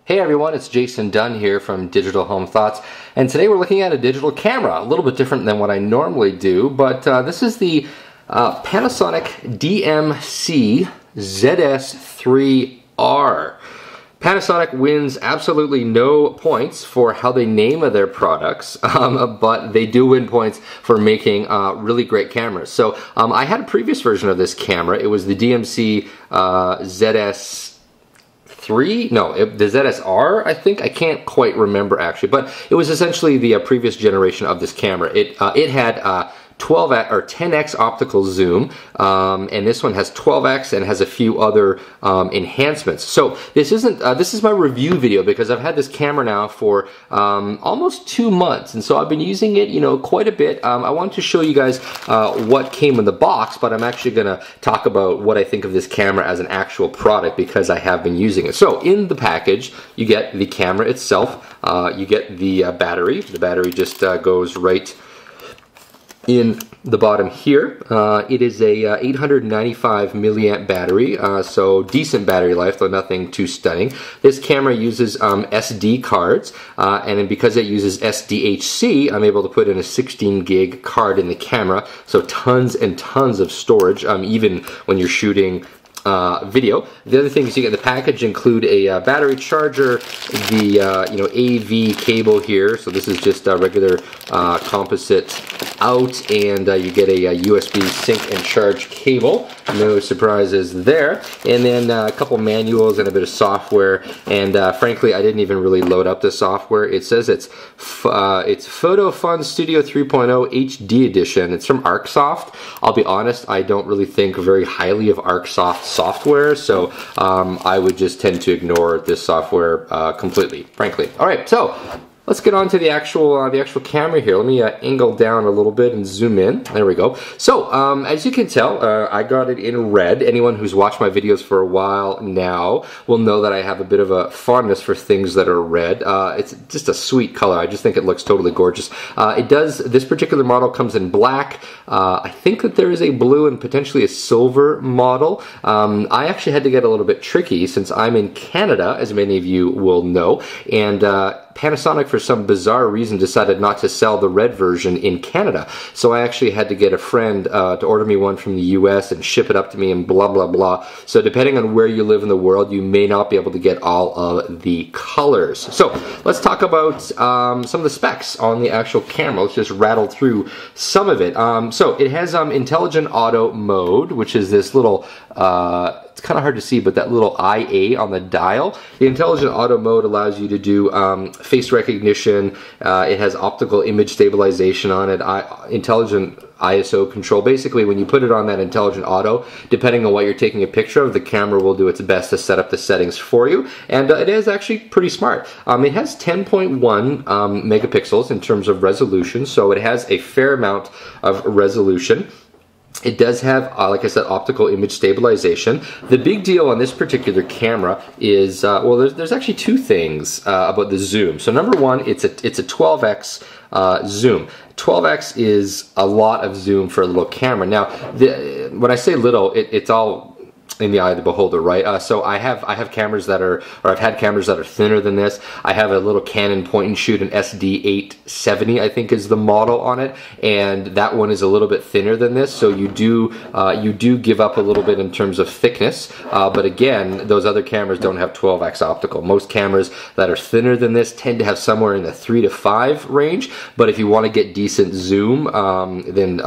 Hey everyone, it's Jason Dunn here from Digital Home Thoughts, and today we're looking at a digital camera, a little bit different than what I normally do, but this is the Panasonic DMC-ZS3R. Panasonic wins absolutely no points for how they name their products, but they do win points for making really great cameras. So I had a previous version of this camera. It was the DMC ZS3. The ZSR, I think. I can't quite remember actually, but it was essentially the previous generation of this camera. It had 10x optical zoom, and this one has 12x and has a few other enhancements. So this is my review video because I've had this camera now for almost 2 months, and so I've been using it, quite a bit. I wanted to show you guys what came in the box, but I'm actually going to talk about what I think of this camera as an actual product because I have been using it. So in the package, you get the camera itself, you get the battery. The battery just goes right in the bottom here. It is a 895 milliamp battery, so decent battery life, though nothing too stunning. This camera uses SD cards, and then because it uses SDHC, I'm able to put in a 16 gig card in the camera, so tons and tons of storage, even when you're shooting video. The other things you get in the package include a battery charger, the AV cable here, so this is just a regular composite out, and you get a USB sync and charge cable. No surprises there. And then a couple manuals and a bit of software, and frankly I didn't even really load up the software. It says it's Photo Fun Studio 3.0 HD edition. It's from ArcSoft. I'll be honest, I don't really think very highly of ArcSoft software, so I would just tend to ignore this software completely, frankly. Alright, so let's get on to the actual camera here. Let me angle down a little bit and zoom in. There we go. So, as you can tell, I got it in red. Anyone who's watched my videos for a while now will know that I have a bit of a fondness for things that are red. It's just a sweet color. I just think it looks totally gorgeous. This particular model comes in black. I think that there is a blue and potentially a silver model. I actually had to get a little bit tricky since I'm in Canada, as many of you will know, and Panasonic, for some bizarre reason, decided not to sell the red version in Canada. So I actually had to get a friend to order me one from the US and ship it up to me and blah, blah, blah. So depending on where you live in the world, you may not be able to get all of the colors. So let's talk about some of the specs on the actual camera. Let's just rattle through some of it. So it has intelligent auto mode, which is this little it's kind of hard to see, but that little IA on the dial. The intelligent auto mode allows you to do face recognition. It has optical image stabilization on it, intelligent ISO control. Basically, when you put it on that intelligent auto, depending on what you're taking a picture of, the camera will do its best to set up the settings for you, and it is actually pretty smart. It has 10.1 megapixels in terms of resolution, so it has a fair amount of resolution. It does have, like I said, optical image stabilization. The big deal on this particular camera is, well, there's actually two things about the zoom. So number one, it's a 12x zoom. 12x is a lot of zoom for a little camera. Now, when I say little, it's all in the eye of the beholder, right? So I have cameras that are, or I've had cameras that are thinner than this. I have a little Canon point and shoot, an SD870, I think is the model on it, and that one is a little bit thinner than this. So you do give up a little bit in terms of thickness, but again, those other cameras don't have 12x optical. Most cameras that are thinner than this tend to have somewhere in the 3 to 5 range. But if you want to get decent zoom, then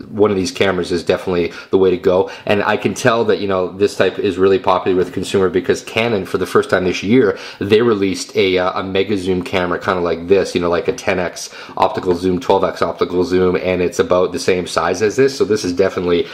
one of these cameras is definitely the way to go. And I can tell that this type is really popular with consumer because Canon, for the first time this year, they released a mega zoom camera, kind of like this, like a 10x optical zoom, 12x optical zoom, and it's about the same size as this. So this is definitely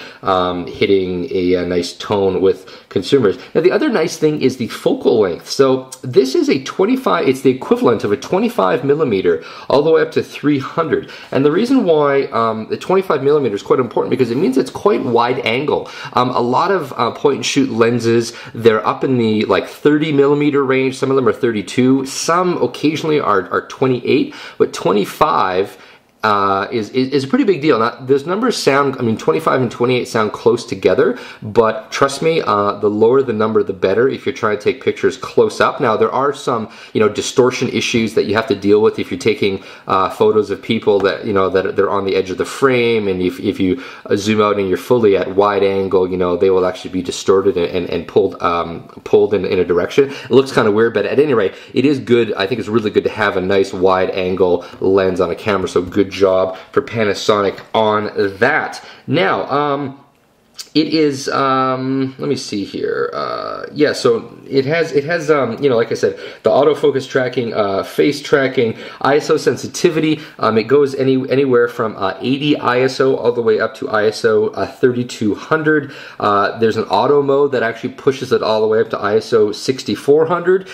hitting a nice tone with consumers. Now the other nice thing is the focal length. So this is a 25, it's the equivalent of a 25 millimeter all the way up to 300. And the reason why the 25 millimeter is quite important because it means it's quite wide angle. A lot of point and shoot lenses, they're up in the like 30 millimeter range. Some of them are 32. Some occasionally are 28, but 25 is a pretty big deal. Now, those numbers sound, I mean, 25 and 28 sound close together, but trust me, the lower the number, the better if you're trying to take pictures close up. Now, there are some, distortion issues that you have to deal with if you're taking photos of people that, that they're on the edge of the frame, and if you zoom out and you're fully at wide angle, they will actually be distorted and pulled in a direction. It looks kind of weird, but at any rate, it is good. I think it's really good to have a nice wide angle lens on a camera, so good job for Panasonic on that. Now, it is, let me see here, yeah, so it has like I said, the autofocus tracking, face tracking, ISO sensitivity. It goes anywhere from 80 ISO all the way up to ISO 3200. There's an auto mode that actually pushes it all the way up to ISO 6400.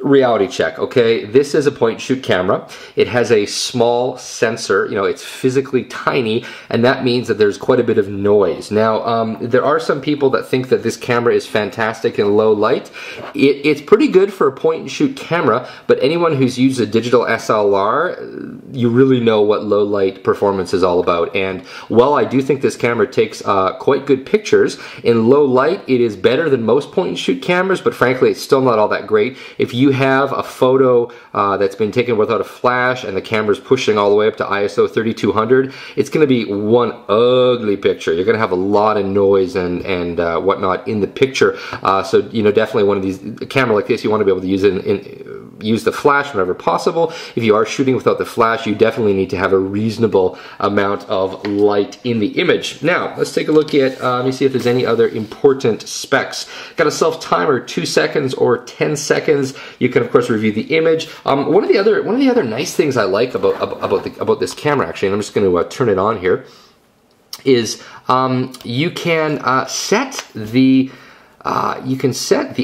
Reality check, okay? This is a point-and-shoot camera. It has a small sensor, it's physically tiny, and that means that there's quite a bit of noise. Now, there are some people that think that this camera is fantastic in low light. It's pretty good for a point-and-shoot camera, but anyone who's used a digital SLR, you really know what low light performance is all about. And while I do think this camera takes quite good pictures, in low light, it is better than most point-and-shoot cameras, but frankly, it's still not all that great. If you have a photo that's been taken without a flash and the camera's pushing all the way up to ISO 3200, it's going to be one ugly picture. You're going to have a lot of noise and whatnot in the picture. So definitely one of these, a camera like this, you want to be able to use it use the flash whenever possible. If you are shooting without the flash, you definitely need to have a reasonable amount of light in the image. Now, let's take a look at, let me see if there's any other important specs. Got a self timer, 2 seconds or 10 seconds. You can of course review the image. One of the other nice things I like about this camera, actually, and I'm just going to turn it on here, is you can set the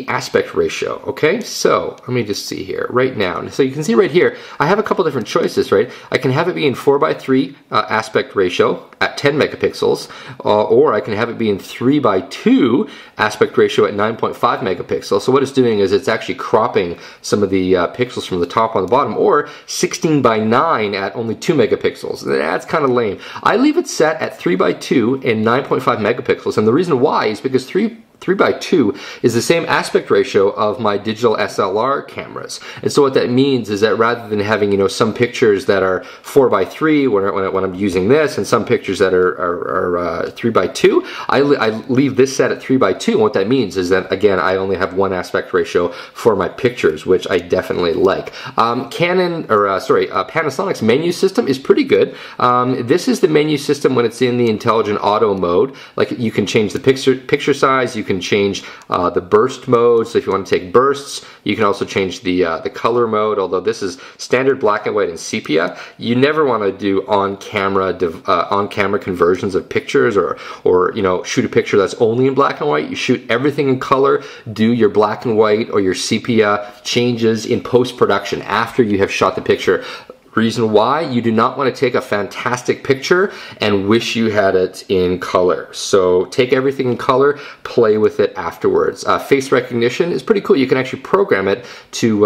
aspect ratio, okay? So, let me just see here, right now. So you can see right here, I have a couple different choices, right? I can have it be in 4:3 aspect ratio at 10 megapixels, or I can have it be in 3:2 aspect ratio at 9.5 megapixels. So what it's doing is it's actually cropping some of the pixels from the top on the bottom, or 16:9 at only 2 megapixels. That's kind of lame. I leave it set at 3:2 and 9.5 megapixels, and the reason why is because 3:2 is the same aspect ratio of my digital SLR cameras. And so what that means is that rather than having, some pictures that are 4:3 when I'm using this, and some pictures that are 3:2, I leave this set at 3:2. And what that means is that, again, I only have one aspect ratio for my pictures, which I definitely like. Panasonic's menu system is pretty good. This is the menu system when it's in the intelligent auto mode. Like, you can change the picture size, you can change the burst mode, so if you want to take bursts. You can also change the color mode, although this is standard black and white and sepia. You never want to do on-camera conversions of pictures, or shoot a picture that's only in black and white. You shoot everything in color, do your black and white or your sepia changes in post-production after you have shot the picture. Reason why: you do not want to take a fantastic picture and wish you had it in color. So take everything in color, play with it afterwards. Face recognition is pretty cool. You can actually program it to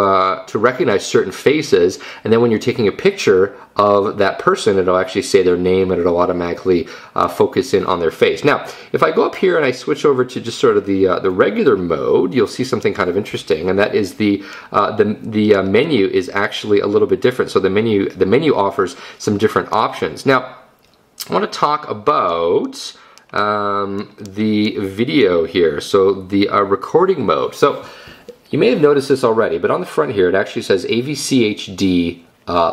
recognize certain faces, and then when you're taking a picture of that person, it'll actually say their name and it'll automatically focus in on their face. Now, if I go up here and I switch over to just sort of the regular mode, you'll see something kind of interesting, and that is the menu is actually a little bit different. So the menu offers some different options. Now, I want to talk about the video here. So the recording mode. So you may have noticed this already, but on the front here it actually says AVCHD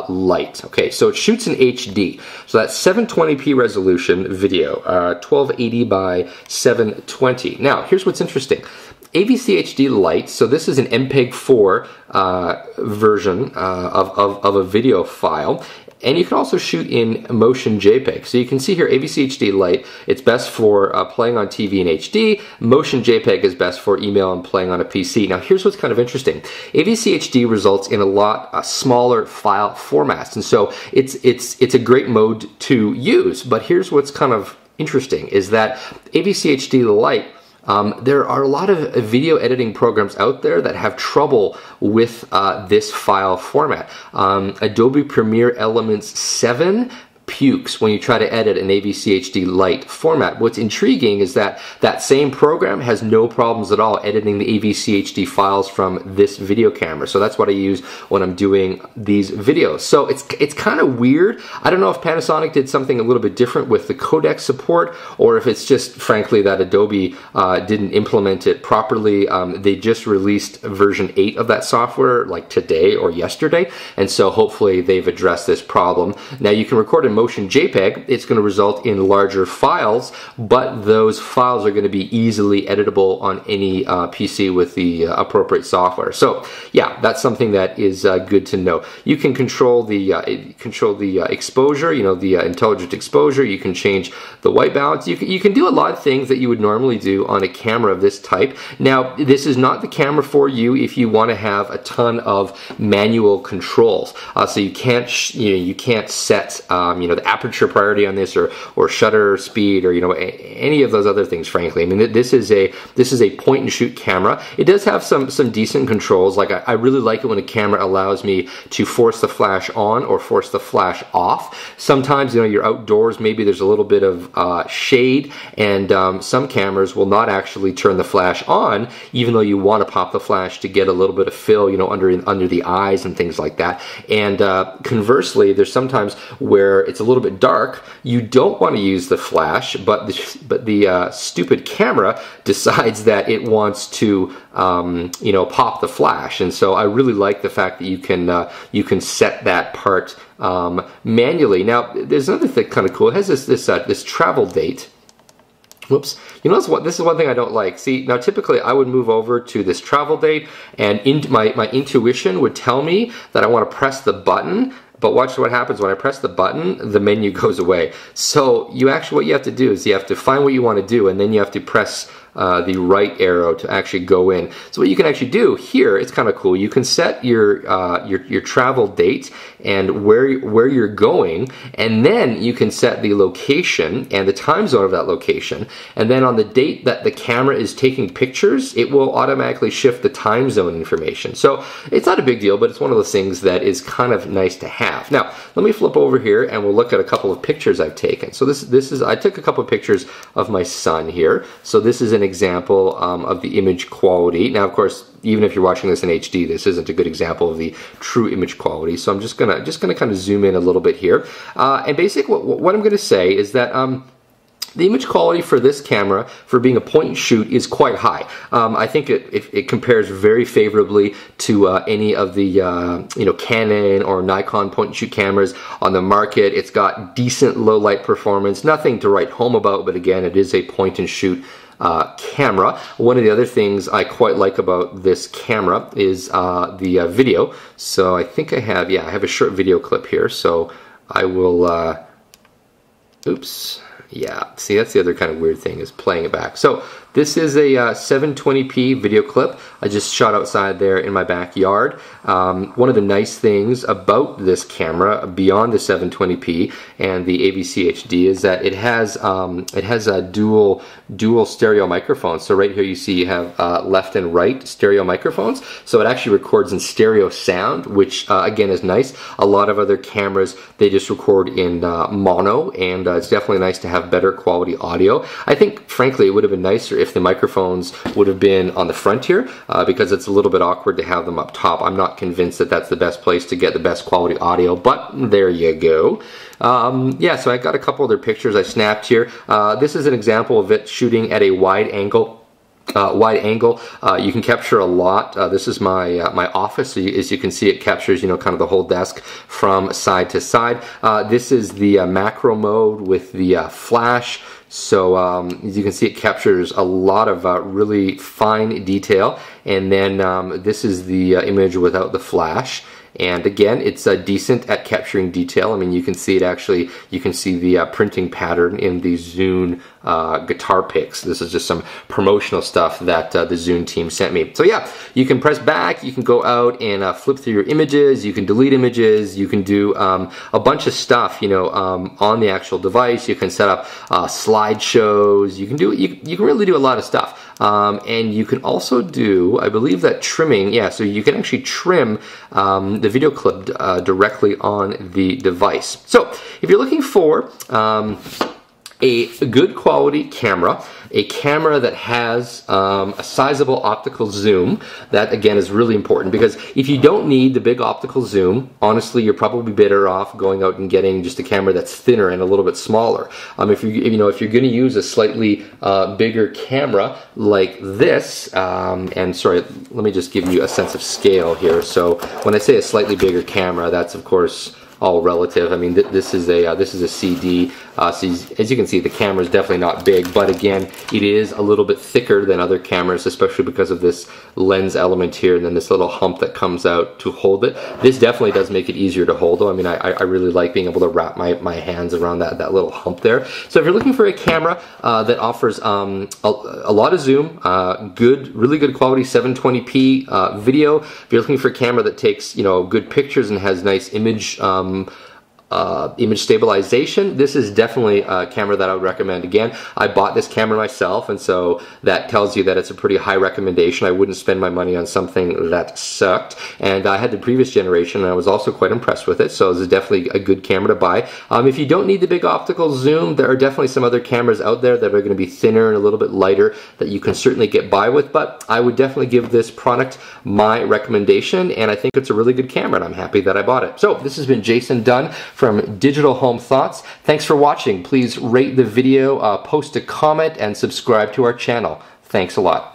Lite. Okay, so it shoots in HD. So that's 720p resolution video, 1280 by 720. Now, here's what's interesting. AVCHD Lite, so this is an MPEG 4 version of a video file. And you can also shoot in motion JPEG. So you can see here, AVCHD Lite, it's best for playing on TV in HD. Motion JPEG is best for email and playing on a PC. Now here's what's kind of interesting. AVCHD results in a lot smaller file formats. And so it's a great mode to use. But here's what's kind of interesting is that AVCHD Lite, there are a lot of video editing programs out there that have trouble with this file format. Adobe Premiere Elements 7 pukes when you try to edit an AVCHD Lite format. What's intriguing is that that same program has no problems at all editing the AVCHD files from this video camera. So that's what I use when I'm doing these videos. So it's kind of weird. I don't know if Panasonic did something a little bit different with the codec support, or if it's just frankly that Adobe didn't implement it properly. They just released version 8 of that software like today or yesterday, and so hopefully they've addressed this problem. Now you can record in motion JPEG. It's going to result in larger files, but those files are going to be easily editable on any PC with the appropriate software. So yeah, that's something that is good to know. You can control the exposure, you know, the intelligent exposure. You can change the white balance. You can do a lot of things that you would normally do on a camera of this type. Now, this is not the camera for you if you want to have a ton of manual controls. So you can't set the aperture priority on this, or shutter speed, or any of those other things. Frankly, I mean, this is a point and shoot camera. It does have some decent controls. Like I really like it when a camera allows me to force the flash on or force the flash off. Sometimes you're outdoors, maybe there's a little bit of shade, and some cameras will not actually turn the flash on, even though you want to pop the flash to get a little bit of fill, under the eyes and things like that. And conversely, there's sometimes where it's a little bit dark, you don't want to use the flash, but the stupid camera decides that it wants to pop the flash. And so I really like the fact that you can set that part manually. Now there's another thing kind of cool. It has this travel date. Whoops. This is one thing I don't like. See, now typically I would move over to this travel date, and my intuition would tell me that I want to press the button. But watch what happens when I press the button, the menu goes away. So what you have to do is you have to find what you want to do, and then you have to press the right arrow to actually go in. So what you can actually do here, it's kind of cool. You can set your travel date and where you're going, and then you can set the location and the time zone of that location. And then on the date that the camera is taking pictures, it will automatically shift the time zone information. So it's not a big deal, but it's one of those things that is kind of nice to have. Now let me flip over here and we'll look at a couple of pictures I've taken. So I took a couple of pictures of my son here. So this is an example of the image quality. Now, of course, even if you're watching this in HD, this isn't a good example of the true image quality. So I'm just gonna kind of zoom in a little bit here. And basically, what I'm gonna say is that the image quality for this camera, for being a point and shoot, is quite high. I think it compares very favorably to any of the Canon or Nikon point and shoot cameras on the market. It's got decent low light performance, nothing to write home about, but again, it is a point and shoot camera. One of the other things I quite like about this camera is the video. So I think I have a short video clip here. So I will, oops. Yeah, see, that's the other kind of weird thing, is playing it back. So this is a 720p video clip I just shot outside there in my backyard. One of the nice things about this camera, beyond the 720p and the AVCHD, is that it has a dual stereo microphone. So right here you see you have left and right stereo microphones. So it actually records in stereo sound, which again is nice. A lot of other cameras, they just record in mono, and it's definitely nice to have better quality audio. I think, frankly, it would have been nicer if the microphones would have been on the front here, because it's a little bit awkward to have them up top. I'm not convinced that that's the best place to get the best quality audio, but there you go. Yeah, so I got a couple other pictures I snapped here. This is an example of it shooting at a wide angle. You can capture a lot. This is my office. So as you can see, it captures kind of the whole desk from side to side. This is the macro mode with the flash. So as you can see, it captures a lot of really fine detail. And then this is the image without the flash. And again, it's decent at capturing detail. I mean, you can see it actually, you can see the printing pattern in the Zune guitar picks. This is just some promotional stuff that the Zune team sent me. So yeah, you can press back, you can go out and flip through your images, you can delete images, you can do a bunch of stuff, on the actual device. You can set up slide slideshows. You can really do a lot of stuff. And you can also do, I believe that trimming, yeah, so you can actually trim the video clip directly on the device. So if you're looking for a good quality camera, a camera that has a sizable optical zoom, that again is really important, because if you don't need the big optical zoom, honestly you're probably better off going out and getting just a camera that's thinner and a little bit smaller. If you're going to use a slightly bigger camera like this, and sorry, let me just give you a sense of scale here. So when I say a slightly bigger camera, that's of course all relative. I mean, this is a CD. So as you can see, the camera is definitely not big, but again, it is a little bit thicker than other cameras, especially because of this lens element here, and then this little hump that comes out to hold it. This definitely does make it easier to hold, though. I mean, I really like being able to wrap my hands around that little hump there. So if you're looking for a camera that offers a lot of zoom, really good quality 720p video, if you're looking for a camera that takes good pictures and has nice image stabilization, this is definitely a camera that I would recommend. Again, I bought this camera myself, and so that tells you that it's a pretty high recommendation. I wouldn't spend my money on something that sucked. And I had the previous generation, and I was also quite impressed with it, so this is definitely a good camera to buy. If you don't need the big optical zoom, there are definitely some other cameras out there that are going to be thinner and a little bit lighter that you can certainly get by with, but I would definitely give this product my recommendation, and I think it's a really good camera, and I'm happy that I bought it. So this has been Jason Dunn from Digital Home Thoughts. Thanks for watching. Please rate the video, post a comment, and subscribe to our channel. Thanks a lot.